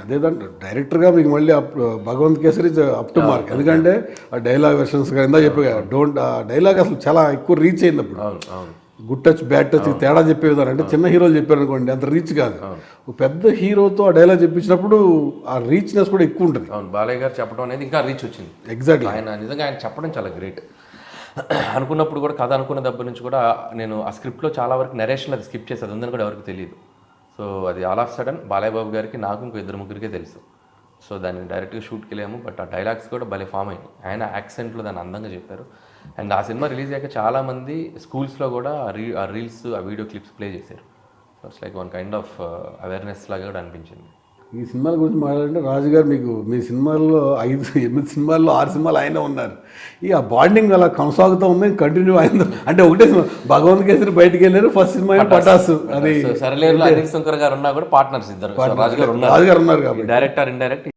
అదేదంటే డైరెక్టర్గా మీకు మళ్ళీ Bhagavanth Kesari up to mark, ఎందుకంటే ఆ డైలాగ్ వెర్షన్స్ ఇందా చెప్పే డోంట్ ఆ డైలాగ్ అసలు చాలా ఎక్కువ రీచ్ అయింది అప్పుడు. గుడ్ టచ్ బ్యాడ్ టచ్ తేడా చెప్పేదారు అంటే చిన్న హీరోలు చెప్పారు అనుకోండి అంత రీచ్ కాదు. ఒక పెద్ద హీరోతో ఆ డైలాగ్ చెప్పించినప్పుడు ఆ రీచ్నెస్ కూడా ఎక్కువ ఉంటుంది. అవును, బాలయ్య గారు చెప్పడం అనేది ఇంకా రీచ్ వచ్చింది. ఎగ్జాక్ట్లీ, ఆయన నిజంగా ఆయన చెప్పడం చాలా గ్రేట్. అనుకున్నప్పుడు కూడా కథ అనుకున్న దగ్గర నుంచి కూడా నేను ఆ స్క్రిప్ట్లో చాలా వరకు నరేషన్ అది స్కిప్ చేసేది ఉందని కూడా ఎవరికి తెలియదు. సో అది all of sudden Balayya Babu గారికి నాకు ఇంకో 2-3కే తెలుసు. సో దాన్ని డైరెక్ట్గా షూట్కి వెళ్ళాము. బట్ ఆ డైలాగ్స్ కూడా భలే ఫామ్ అయ్యాయి. ఆయన యాక్సెంట్లో దాన్ని అందంగా చెప్పారు. అండ్ ఆ సినిమా రిలీజ్ అయ్యాక చాలామంది స్కూల్స్లో కూడా ఆ రీల్స్ ఆ వీడియో క్లిప్స్ ప్లే చేశారు. So it's like one kind of awareness లాగా కూడా అనిపించింది. ఈ సినిమాల గురించి మాట్లాడంటే రాజుగారు మీకు మీ సినిమాల్లో 5-8 సినిమాల్లో 6 సినిమాలు ఆయన ఉన్నారు. ఇక ఆ బాండింగ్ అలా కొనసాగుతూ ఉంది, కంటిన్యూ అయింది. అంటే ఒకటే సినిమా భగవంత్ కేసరి బయటికి వెళ్ళారు, ఫస్ట్ సినిమా పటాసు. అది సరళేరులో అనిల్ శంకర్ గారు ఉన్నా కూడా పార్ట్నర్స్ ఇద్దరు. రాజుగారు ఉన్నారు కాబట్టి డైరెక్టర్ ఇండైరెక్ట్